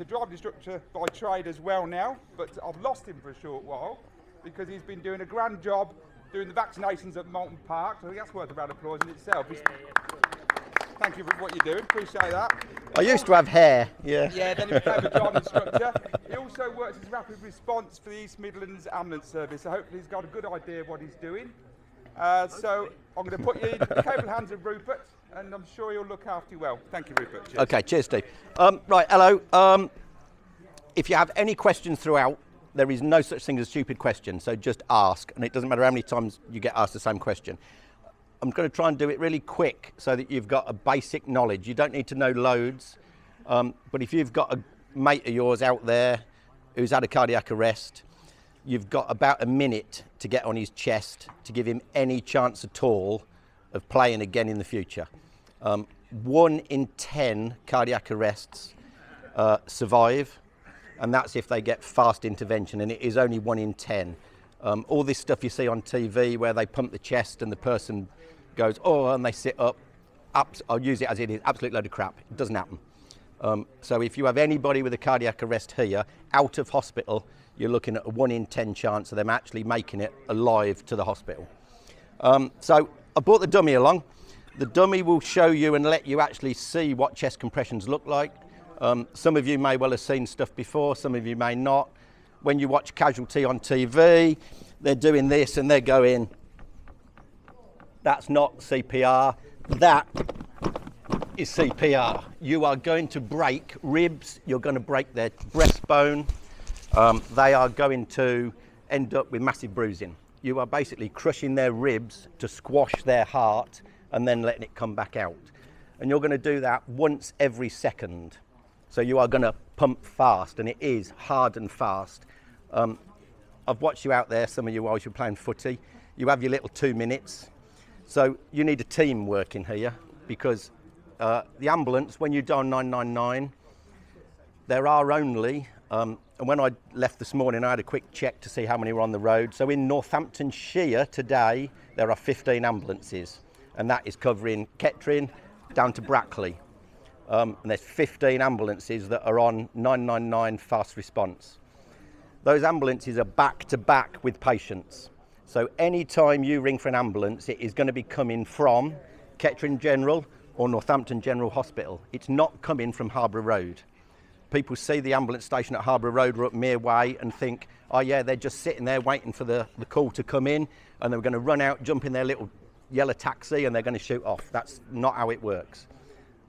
He's a driving instructor by trade as well now, but I've lost him for a short while because he's been doing a grand job doing the vaccinations at Moulton Park. So I think that's worth a round of applause in itself. Thank you for what you're doing, appreciate that. I used to have hair, yeah. Yeah, then he became a driving instructor. He also works as rapid response for the East Midlands Ambulance Service, so hopefully he's got a good idea of what he's doing. So I'm going to put you in the capable hands of Rupert, and I'm sure he'll look after you well. Thank you, Rupert. Cheers. Okay, cheers, Steve. Right, hello. If you have any questions throughout, there is no such thing as a stupid question, so just ask, and it doesn't matter how many times you get asked the same question. I'm going to try and do it really quick so that you've got a basic knowledge. You don't need to know loads, but if you've got a mate of yours out there who's had a cardiac arrest, you've got about a minute to get on his chest to give him any chance at all of playing again in the future. 1 in 10 cardiac arrests survive, and that's if they get fast intervention, and it is only 1 in 10. All this stuff you see on TV where they pump the chest and the person goes, oh, and they sit up, I'll use it as it is, absolute load of crap. It doesn't happen. So if you have anybody with a cardiac arrest here, out of hospital, you're looking at a 1 in 10 chance of them actually making it alive to the hospital. So I brought the dummy along. The dummy will show you and let you actually see what chest compressions look like. Some of you may well have seen stuff before, some of you may not. When you watch Casualty on TV, they're doing this and they're going, that's not CPR, that is CPR. You are going to break ribs, you're going to break their breastbone, they are going to end up with massive bruising. You are basically crushing their ribs to squash their heart and then letting it come back out. And you're going to do that once every second. So you are going to pump fast, and it is hard and fast. I've watched you out there, some of you while you're playing footy. You have your little 2 minutes. So you need a team working here, because the ambulance, when you dial 999, there are only, and when I left this morning, I had a quick check to see how many were on the road. So in Northamptonshire today, there are 15 ambulances, and that is covering Kettering down to Brackley. And there's 15 ambulances that are on 999 fast response. Those ambulances are back to back with patients. So any time you ring for an ambulance, it is going to be coming from Kettering General or Northampton General Hospital. It's not coming from Harbour Road. People see the ambulance station at Harbour Road or up Mere Way and think, oh yeah, they're just sitting there waiting for the call to come in, and they're going to run out, jump in their little yellow taxi, and they're going to shoot off. That's not how it works.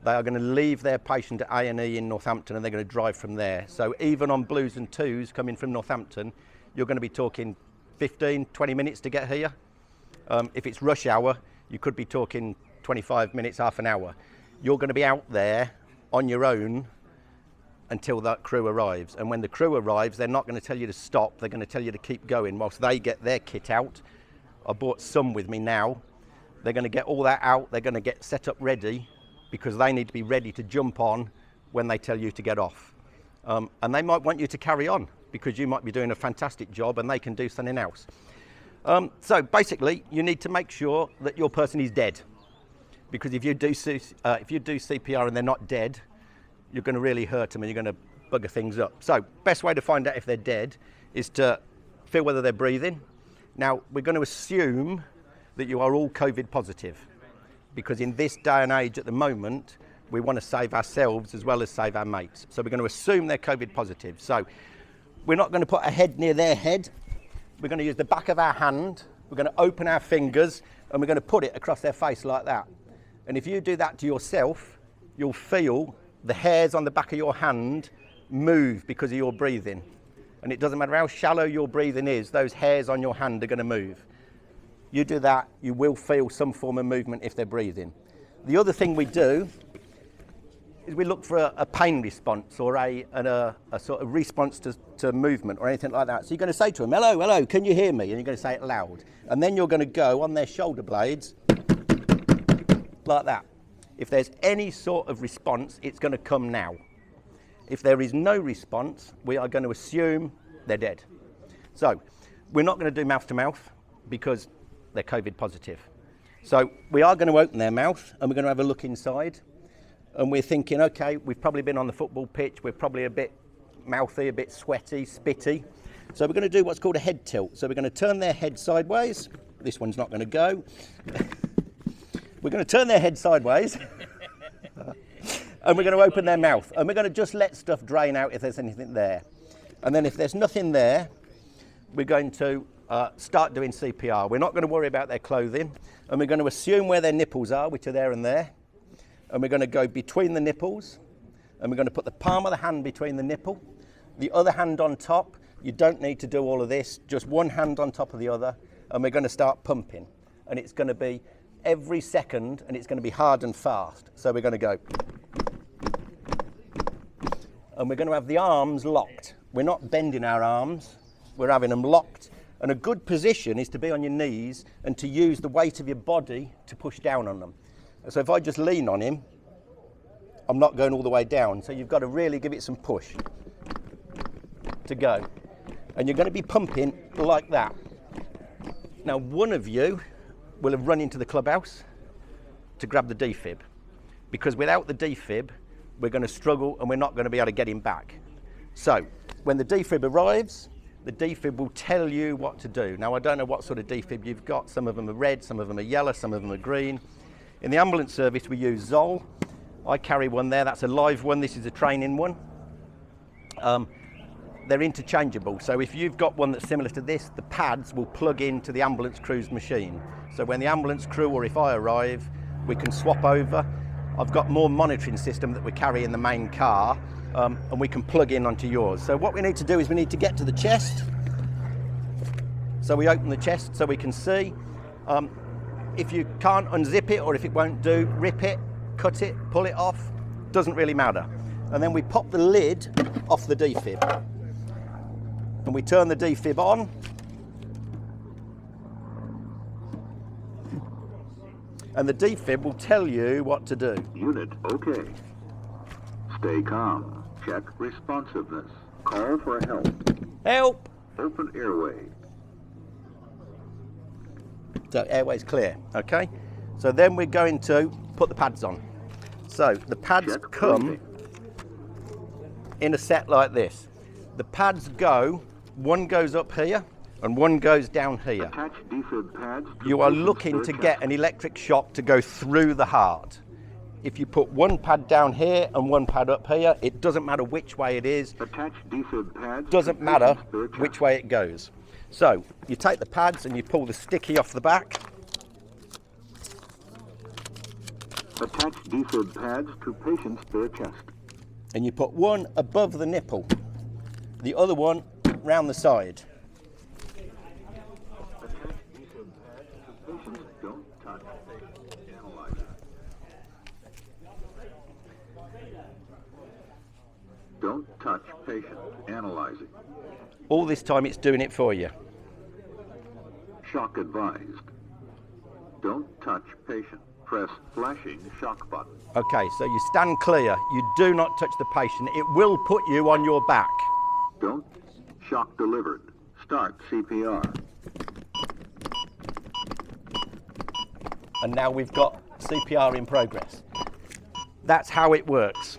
They are going to leave their patient at A&E in Northampton, and they're going to drive from there. So even on Blues and Twos coming from Northampton, you're going to be talking 15, 20 minutes to get here. If it's rush hour, you could be talking 25 minutes, half an hour. You're going to be out there on your own until that crew arrives. And when the crew arrives, they're not going to tell you to stop. They're going to tell you to keep going whilst they get their kit out. I brought some with me now. They're going to get all that out. They're going to get set up ready, because they need to be ready to jump on when they tell you to get off. And they might want you to carry on, because you might be doing a fantastic job and they can do something else. So basically, you need to make sure that your person is dead, because if you do CPR and they're not dead, you're going to really hurt them and you're going to bugger things up. So best way to find out if they're dead is to feel whether they're breathing. Now, we're going to assume that you are all COVID positive, because in this day and age at the moment, we want to save ourselves as well as save our mates. So we're going to assume they're COVID positive. So we're not going to put a head near their head. We're going to use the back of our hand. We're going to open our fingers and we're going to put it across their face like that. And if you do that to yourself, you'll feel the hairs on the back of your hand move because of your breathing. And it doesn't matter how shallow your breathing is, those hairs on your hand are going to move. You do that, you will feel some form of movement if they're breathing. The other thing we do is we look for a pain response or a sort of response to movement or anything like that. So you're going to say to them, hello, hello, can you hear me? And you're going to say it loud. And then you're going to go on their shoulder blades like that. If there's any sort of response, it's going to come now. If there is no response, we are going to assume they're dead. So we're not going to do mouth to mouth because they're COVID positive. So we are going to open their mouth and we're going to have a look inside. and we're thinking, okay, we've probably been on the football pitch, we're probably a bit mouthy, a bit sweaty, spitty. So we're going to do what's called a head tilt. So we're going to turn their head sideways. This one's not going to go. We're going to turn their head sideways. And we're going to open their mouth. And we're going to just let stuff drain out if there's anything there. And then if there's nothing there, we're going to start doing CPR. We're not going to worry about their clothing. And we're going to assume where their nipples are, which are there and there. And we're going to go between the nipples. And we're going to put the palm of the hand between the nipple. The other hand on top. You don't need to do all of this. Just one hand on top of the other. And we're going to start pumping. And it's going to be every second, and it's going to be hard and fast. So we're going to go. And we're going to have the arms locked. We're not bending our arms. We're having them locked. And a good position is to be on your knees and to use the weight of your body to push down on them. So if I just lean on him, I'm not going all the way down. So you've got to really give it some push to go. And you're going to be pumping like that. Now, one of you will have run into the clubhouse to grab the defib, because without the defib, we're going to struggle and we're not going to be able to get him back. So when the defib arrives, the defib will tell you what to do. Now, I don't know what sort of defib you've got. Some of them are red, some of them are yellow, some of them are green. In the ambulance service, we use Zoll. I carry one there. That's a live one. This is a training one. They're interchangeable. So if you've got one that's similar to this, the pads will plug into the ambulance crew's machine. So when the ambulance crew, or if I arrive, we can swap over. I've got more monitoring system that we carry in the main car, and we can plug in onto yours. So what we need to do is we need to get to the chest. So we open the chest so we can see. If you can't unzip it, or if it won't do, rip it, cut it, pull it off, doesn't really matter. And then we pop the lid off the defib. And we turn the defib on. And the defib will tell you what to do. Unit okay. Stay calm. Check responsiveness. Call for help. Help! Open airway. So airway's clear, okay? So then we're going to put the pads on. So the pads Check come breathing. in a set like this. The pads go, one goes up here and one goes down here. Attach defib pads to You are patient's looking to chest. get an electric shock to go through the heart. If you put one pad down here and one pad up here, it doesn't matter which way it is, Attach defib pads doesn't to matter patient's bare chest. which way it goes. So you take the pads and you pull the sticky off the back. Attach defib pads to patient's bare chest. And you put one above the nipple, the other one round the side. Attach defib pads to patient's don't touch. Analyze. Don't touch patient. Analyzing. All this time it's doing it for you. Shock advised. Don't touch patient. Press flashing shock button. Okay, so you stand clear. You do not touch the patient. It will put you on your back. Don't. Shock delivered. Start CPR. And now we've got CPR in progress. That's how it works.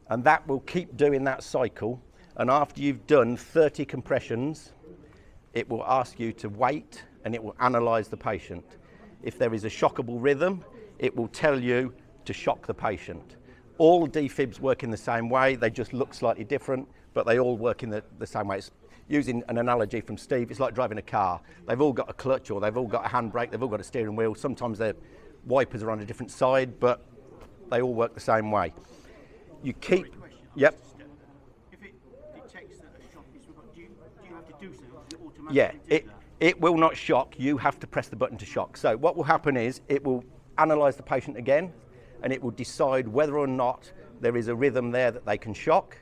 And that will keep doing that cycle. And after you've done 30 compressions, it will ask you to wait and it will analyze the patient. If there is a shockable rhythm, it will tell you to shock the patient. All defibs work in the same way. They just look slightly different, but they all work in the same way. It's, using an analogy from Steve, it's like driving a car. They've all got a clutch, or they've all got a handbrake, they've all got a steering wheel. Sometimes their wipers are on a different side, but they all work the same way. You keep, yep. If it detects that a shock is required, do you have to do so? Does it automatically Yeah, do that? it will not shock. You have to press the button to shock. So what will happen is it will analyse the patient again, and it will decide whether or not there is a rhythm there that they can shock.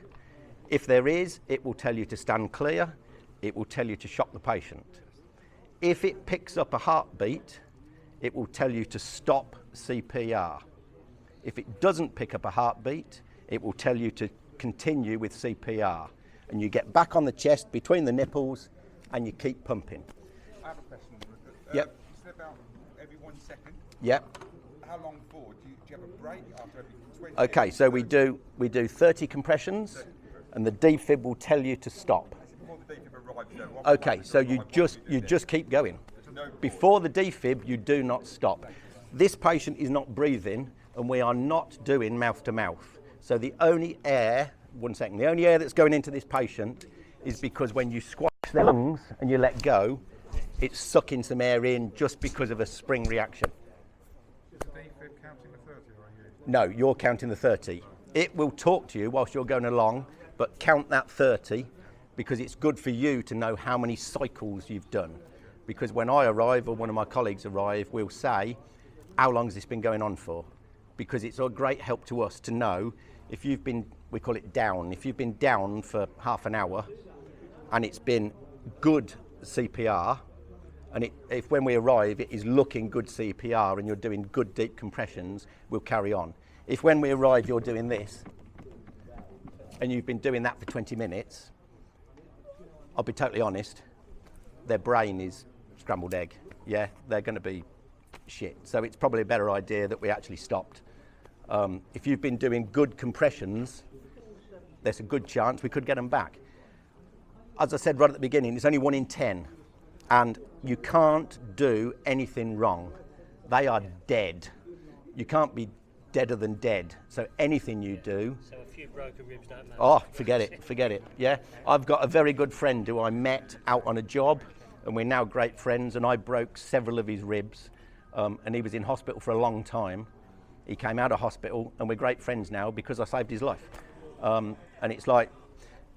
If there is, it will tell you to stand clear. It will tell you to shock the patient. If it picks up a heartbeat, it will tell you to stop CPR. If it doesn't pick up a heartbeat, it will tell you to continue with CPR. And you get back on the chest between the nipples and you keep pumping. I have a question. Yep. You said about every 1 second. Yep. How long for? Do you do you have a break after every 20? Okay, so we do 30 compressions, and the defib will tell you to stop. Before the defib arrives, though, Okay, so you just keep going. Before the defib, you do not stop. This patient is not breathing, and we are not doing mouth to mouth. So the only air, the only air that's going into this patient is because when you squash the lungs and you let go, it's sucking some air in just because of a spring reaction. Is the defib counting the 30 or are you? No, you're counting the 30. It will talk to you whilst you're going along, but count that 30 because it's good for you to know how many cycles you've done. Because when I arrive or one of my colleagues arrive, we'll say, how long has this been going on for? Because it's a great help to us to know if you've been, we call it down, if you've been down for half an hour and it's been good CPR, and if when we arrive it is looking good CPR and you're doing good deep compressions, we'll carry on. If when we arrive you're doing this and you've been doing that for 20 minutes, I'll be totally honest, their brain is scrambled egg. Yeah, they're going to be shit. So it's probably a better idea that we actually stopped. If you've been doing good compressions, there's a good chance we could get them back. As I said right at the beginning, it's only 1 in 10, and you can't do anything wrong. They are dead. You can't be deader than dead. So anything you do. So a few broken ribs don't matter. Oh, forget it. Yeah, I've got a very good friend who I met out on a job, and we're now great friends. And I broke several of his ribs, and he was in hospital for a long time. He came out of hospital, and we're great friends now because I saved his life. And it's like,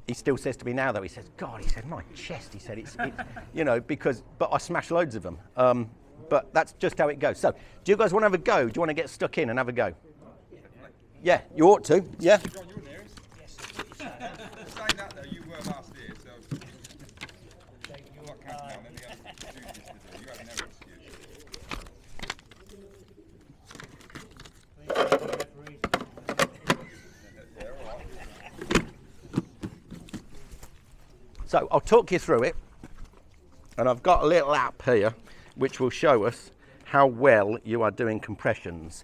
he still says to me now, though, he says, God, he said, my chest, he said, it's you know, but I smashed loads of them. But that's just how it goes. So, do you guys want to have a go? Do you want to get stuck in and have a go? Yeah, you ought to, yeah. John, you're nearest. Yes. Saying that, though, you were last year, so you're not counting on any other duties to do. You have no excuse. Yeah, all right. So I'll talk you through it, and I've got a little app here which will show us how well you are doing compressions.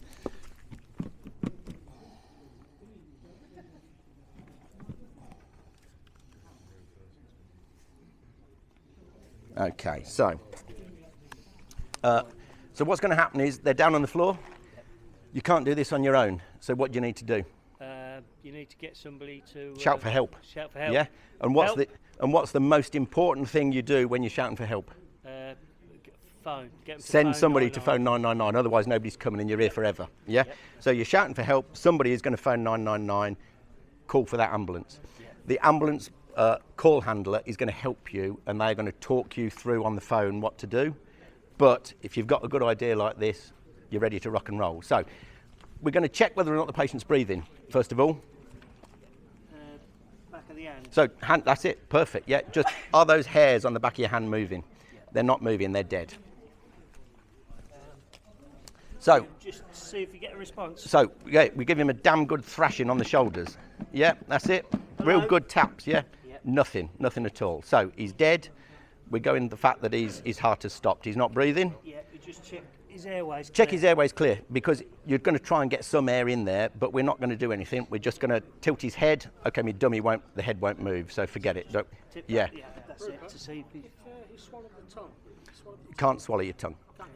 Okay, so what's going to happen is they're down on the floor. You can't do this on your own. So what do you need to do? You need to get somebody to Shout for help. Shout for help. Yeah. And what's the most important thing you do when you're shouting for help? Phone. Get them to Send phone somebody to 999. phone 999. Otherwise, nobody's coming in your ear forever. Yeah. Yep. So you're shouting for help. Somebody is going to phone 999. Call for that ambulance. Yep. The ambulance call handler is going to help you, and they're going to talk you through on the phone what to do. But if you've got a good idea like this, you're ready to rock and roll. So we're going to check whether or not the patient's breathing, first of all. Back of the hand. So hand, that's it, perfect. Yeah, just are those hairs on the back of your hand moving? They're not moving, they're dead. So Just see if you get a response. So yeah, we give him a damn good thrashing on the shoulders. Yeah, that's it. Real Hello? good taps, yeah? Yep. Nothing at all. So he's dead. We're going the fact that his heart has stopped. He's not breathing. Yeah, you just check his airways. Check clear. his airways clear, because you're going to try and get some air in there, but we're not going to do anything. We're just going to tilt his head. Okay, my dummy the head won't move, so forget it. Don't, Tip yeah, that, yeah, that's it. To see if he swallowed the tongue. you can't swallow your tongue.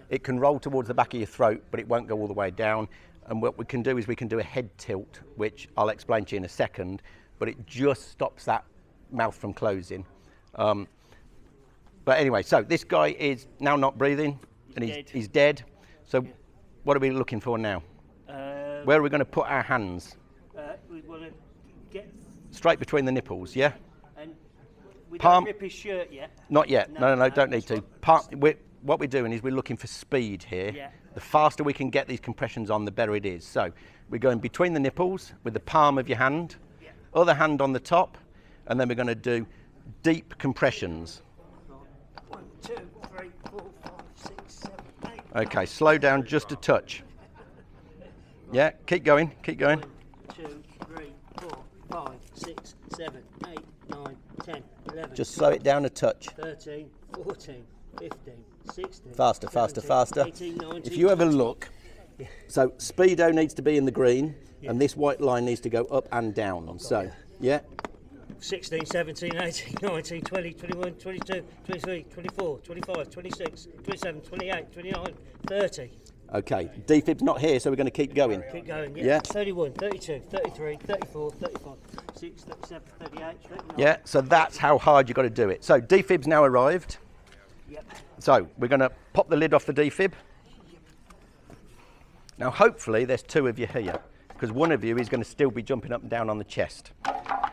It can roll towards the back of your throat, but it won't go all the way down. And what we can do is we can do a head tilt, which I'll explain to you in a second, but it just stops that mouth from closing. But anyway, so this guy is now not breathing, and he's dead. So what are we looking for now? Where are we going to put our hands? We want to get. Straight between the nipples, yeah? And we Palm- don't rip his shirt yet. Not yet. No, don't need that's to. What we're doing is we're looking for speed here. Yeah. The faster we can get these compressions on, the better it is. So we're going between the nipples with the palm of your hand, other hand on the top, and then we're going to do deep compressions. 1, 2, 3, 4, 5, 6, 7, 8. Okay, slow down just a touch. Yeah, keep going. 1, 2, 3, 4, 5, 6, 7, 8, 9, 10, 11. Just slow it down a touch. 13, 14, 15, 16. Faster. 17, 18, 19, If you ever 20. look, So speedo needs to be in the green, and this white line needs to go up and down. So, yeah. 16, 17, 18, 19, 20, 21, 22, 23, 24, 25, 26, 27, 28, 29, 30. Okay, defib's not here, so we're going to keep going. Keep going, yeah. Yeah. 31, 32, 33, 34, 35, 36, 37, 38, 39. Yeah, so that's how hard you've got to do it. So defib's now arrived. Yep. So we're going to pop the lid off the defib. Now hopefully there's two of you here, because one of you is going to still be jumping up and down on the chest.